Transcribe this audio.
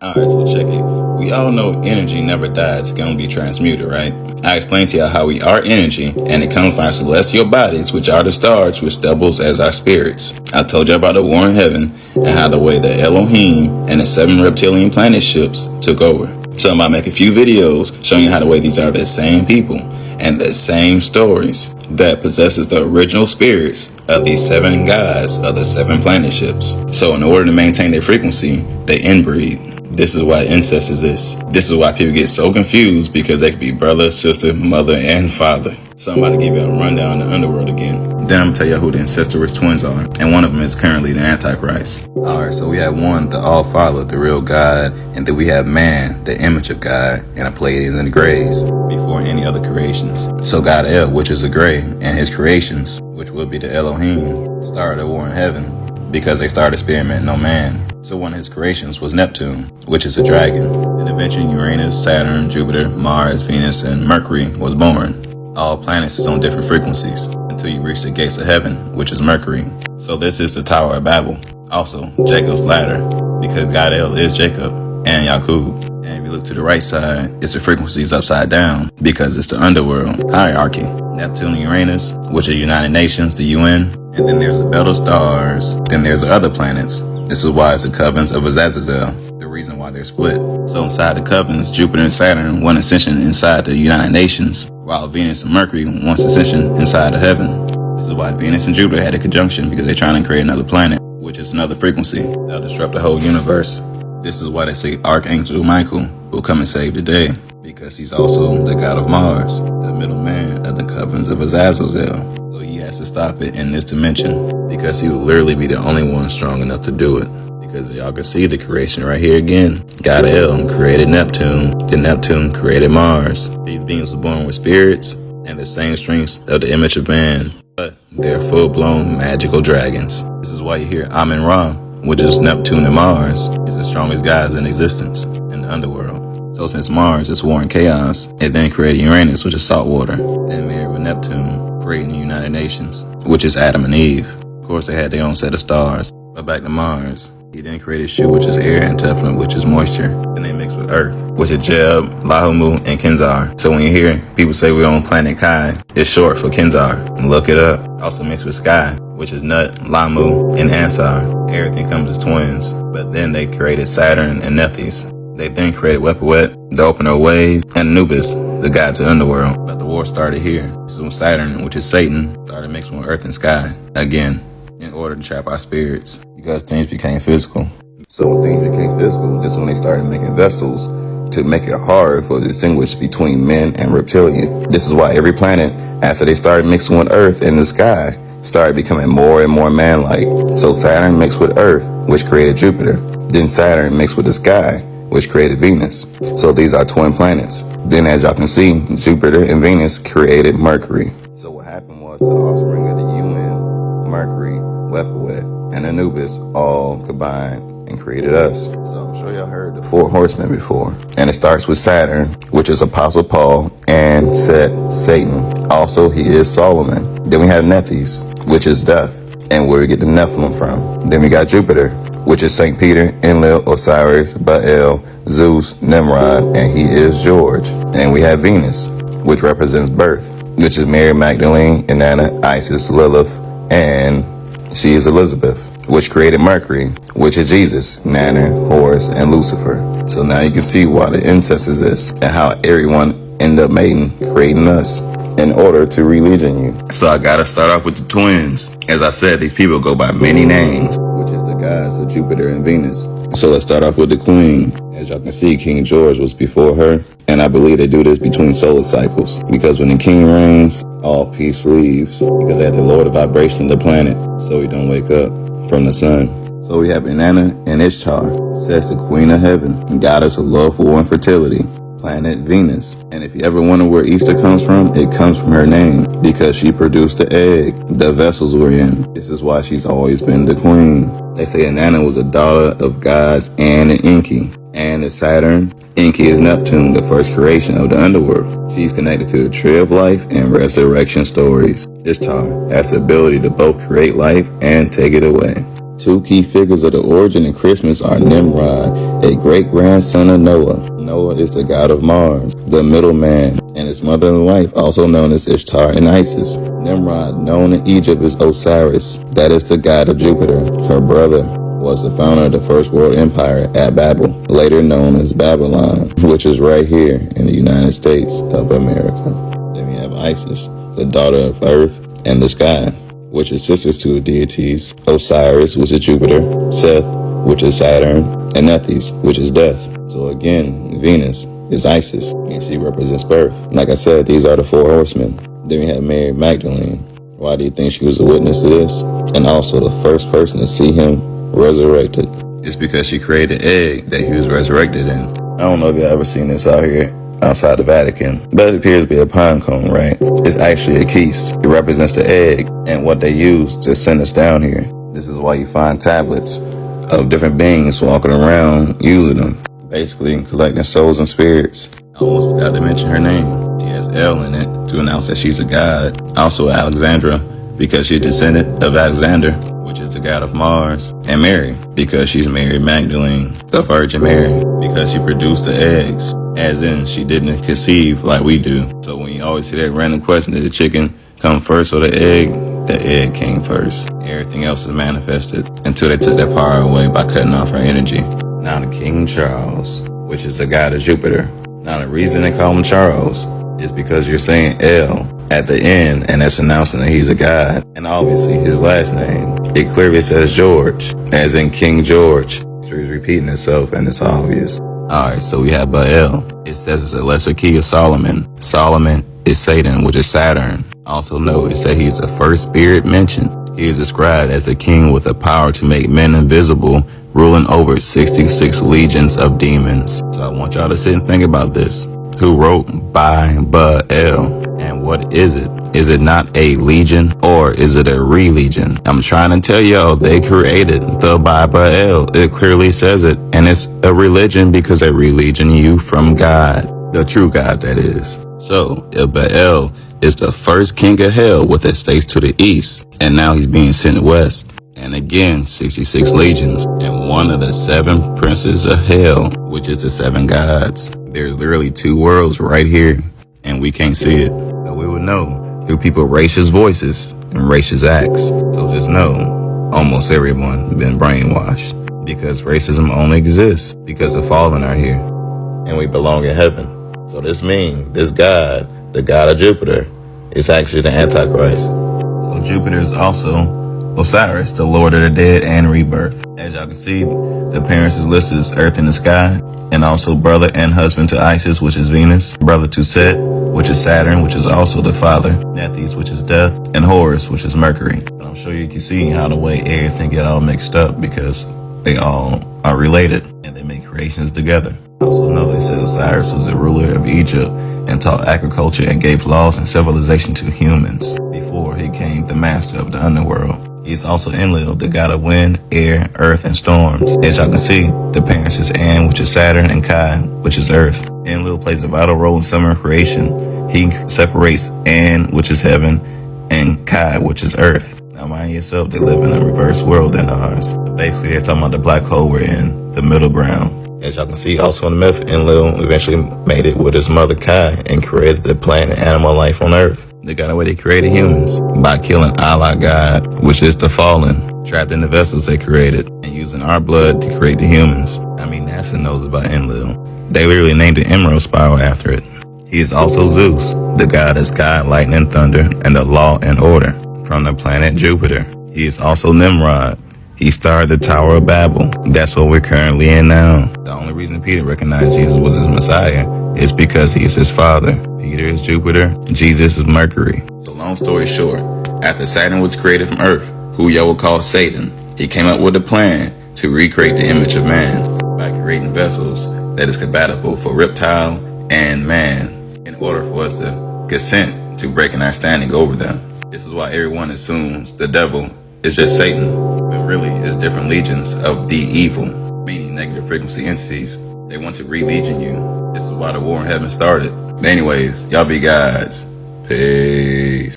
Alright, so check it. We all know energy never dies, it's gonna be transmuted, right? I explained to y'all how we are energy, and it comes from our celestial bodies, which are the stars, which doubles as our spirits. I told you about the war in heaven, and how the way the Elohim and the 7 reptilian planet ships took over. So I'm about to make a few videos showing you how the way these are the same people, and the same stories that possesses the original spirits of these 7 gods of the 7 planet ships. So in order to maintain their frequency, they inbreed. This is why incest exists. This is why people get so confused, because they could be brother, sister, mother, and father. So I'm about to give you a rundown of the underworld again. Then I'm gonna tell you who the incestuous twins are, and one of them is currently the Antichrist. Alright, so we have one, the All-Father, the real God, and then we have man, the image of God, and the Pleiades and the Greys, before any other creations. So God El, which is a Grey, and his creations, which would be the Elohim, started a war in heaven, because they started experimenting on man. So one of his creations was Neptune, which is a dragon. And eventually Uranus, Saturn, Jupiter, Mars, Venus, and Mercury was born. All planets is on different frequencies until you reach the gates of heaven, which is Mercury. So this is the Tower of Babel. Also, Jacob's ladder, because God El is Jacob and Yaqub. And if you look to the right side, it's the frequencies upside down, because it's the underworld hierarchy. Neptune and Uranus, which are United Nations, the UN. And then there's the belt of stars. Then there's the other planets. This is why it's the covens of Azazel, the reason why they're split. So inside the covens, Jupiter and Saturn want ascension inside the United Nations, while Venus and Mercury wants ascension inside of heaven. This is why Venus and Jupiter had a conjunction, because they're trying to create another planet, which is another frequency that'll disrupt the whole universe. This is why they say Archangel Michael will come and save the day, because he's also the god of Mars, the middleman of the covens of Azazel. So he has to stop it in this dimension, because he will literally be the only one strong enough to do it. Because y'all can see the creation right here again. God El created Neptune, then Neptune created Mars. These beings were born with spirits and the same strengths of the image of man, but they're full-blown magical dragons. This is why you hear Amen-Ra, which is Neptune and Mars, is the strongest gods in existence in the underworld. So since Mars is war and chaos, it then created Uranus, which is salt water, then married with Neptune, creating the United Nations, which is Adam and Eve. Of course, they had their own set of stars. But back to Mars, he then created Shu, which is air, and Teflon, which is moisture. And they mixed with Earth, which is Jeb, Lahumu, and Kenzar. So when you hear people say we're on planet Kai, it's short for Kenzar. Look it up. Also mixed with Sky, which is Nut, Lamu, and Ansar. Everything comes as twins. But then they created Saturn and Nephthys. They then created Wepawet, the Opener Ways, and Anubis, the god to the underworld. But the war started here. This is when Saturn, which is Satan, started mixing with Earth and Sky again, in order to trap our spirits, because things became physical. So when things became physical, this is when they started making vessels to make it hard for the distinguish between men and reptilian. This is why every planet, after they started mixing with Earth in the sky, started becoming more and more man-like. So Saturn mixed with Earth, which created Jupiter. Then Saturn mixed with the sky, which created Venus. So these are twin planets. Then as y'all can see, Jupiter and Venus created Mercury. So what happened was the offspring of the UN, Mercury, Wepawet, and Anubis all combined and created us. So I'm sure y'all heard the Four Horsemen before. And it starts with Saturn, which is Apostle Paul, and Set, Satan. Also, he is Solomon. Then we have Nephthys, which is death, and where we get the Nephilim from. Then we got Jupiter, which is St. Peter, Enlil, Osiris, Baal, Zeus, Nimrod, and he is George. And we have Venus, which represents birth, which is Mary Magdalene, Inanna, Isis, Lilith, and she is Elizabeth, which created Mercury, which is Jesus, Nana, Horus, and Lucifer. So now you can see why the incest exists and how everyone ended up mating, creating us in order to religion you. So I gotta start off with the twins. As I said, these people go by many names, which is the gods of Jupiter and Venus. So let's start off with the queen. As y'all can see, King George was before her, and I believe they do this between solar cycles, because when the king reigns, all peace leaves, because they had to lower the vibration of the planet so we don't wake up from the sun. So we have Inanna and Ishtar, says the queen of heaven, goddess of love, war, and fertility, planet Venus. And if you ever wonder where Easter comes from, it comes from her name, because she produced the egg the vessels were in. This is why she's always been the queen. They say Inanna was a daughter of gods and an Enki. And is Saturn. Enki is Neptune, the first creation of the underworld. She's connected to the tree of life and resurrection stories. Ishtar has the ability to both create life and take it away. Two key figures of the origin of Christmas are Nimrod, a great-grandson of Noah. Noah is the god of Mars, the middleman, and his mother and wife, also known as Ishtar and Isis. Nimrod, known in Egypt as Osiris, that is the god of Jupiter. Her brother was the founder of the first world empire at Babel, later known as Babylon, which is right here in the United States of America. Then we have Isis, the daughter of Earth and the sky, which is sisters to the deities, Osiris, which is Jupiter, Seth, which is Saturn, and Nethys, which is death. So again, Venus is Isis, and she represents birth. Like I said, these are the four horsemen. Then we have Mary Magdalene. Why do you think she was a witness to this? And also the first person to see him resurrected. It's because she created the egg that he was resurrected in. I don't know if you've ever seen this out here outside the Vatican, but it appears to be a pine cone, right? It's actually a keys. It represents the egg and what they use to send us down here. This is why you find tablets of different beings walking around using them, basically collecting souls and spirits. I almost forgot to mention her name. She has L in it to announce that she's a god. Also Alexandra, because she's a descendant of Alexander, which is the god of Mars. And Mary, because she's Mary Magdalene, the Virgin Mary, because she produced the eggs, as in she didn't conceive like we do. So when you always hear that random question, did the chicken come first or the egg came first. Everything else is manifested until they took that power away by cutting off her energy. Now the King Charles, which is the god of Jupiter. Now the reason they call him Charles is because you're saying L at the end, and that's announcing that he's a god. And obviously his last name, it clearly says George, as in King George. So he's repeating itself, and it's obvious. Alright, so we have Baal. It says it's a lesser key of Solomon. Solomon is Satan, which is Saturn. Also note, it says he's the first spirit mentioned. He is described as a king with the power to make men invisible, ruling over 66 legions of demons. So I want y'all to sit and think about this. Who wrote Baal? And what is it? Is it not a legion, or is it a religion? I'm trying to tell y'all, they created the Baal. It clearly says it, and it's a religion because they religion you from God, the true God, that is. So if Baal is the first king of hell with estates to the east, and now he's being sent west. And again, 66 legions, and one of the 7 princes of hell, which is the 7 gods. There's literally 2 worlds right here, and we can't see it. But we would know through people's racist voices and racist acts. So just know, almost everyone been brainwashed, because racism only exists because the fallen are here, and we belong in heaven. So this means this God, the god of Jupiter, is actually the Antichrist. So Jupiter is also Osiris, the Lord of the Dead and Rebirth. As y'all can see, the parents is listed as Earth and the sky, and also brother and husband to Isis, which is Venus, brother to Set, which is Saturn, which is also the father, Nethys, which is death, and Horus, which is Mercury. I'm sure you can see how the way everything get all mixed up because they all are related and they make creations together. Also know they said Osiris was the ruler of Egypt and taught agriculture and gave laws and civilization to humans before he became the master of the underworld. He's also Enlil, the god of wind, air, earth, and storms. As y'all can see, the parents is An, which is Saturn, and Kai, which is earth. Enlil plays a vital role in summer creation. He separates An, which is heaven, and Kai, which is earth. Now mind yourself, they live in a reverse world than ours. Basically, they're talking about the black hole we're in, the middle ground. As y'all can see, also in the myth, Enlil eventually made it with his mother Kai and created the plant and animal life on earth. They got a way they created humans by killing Allah God, which is the fallen, trapped in the vessels they created, and using our blood to create the humans. I mean, NASA knows about Enlil. They literally named the Emerald Spiral after it. He is also Zeus, the god of sky, lightning, and thunder, and the law and order, from the planet Jupiter. He is also Nimrod. He started the Tower of Babel. That's what we're currently in now. The only reason Peter recognized Jesus was his Messiah is because he is his father. Peter is Jupiter, Jesus is Mercury. So long story short, after Saturn was created from Earth, who y'all would call Satan, he came up with a plan to recreate the image of man by creating vessels that is compatible for reptile and man in order for us to consent to breaking our standing over them. This is why everyone assumes the devil is just Satan, but really it's different legions of the evil, meaning negative frequency entities. They want to re-legion you. This is why the war in heaven started. But anyways, y'all be gods. Peace.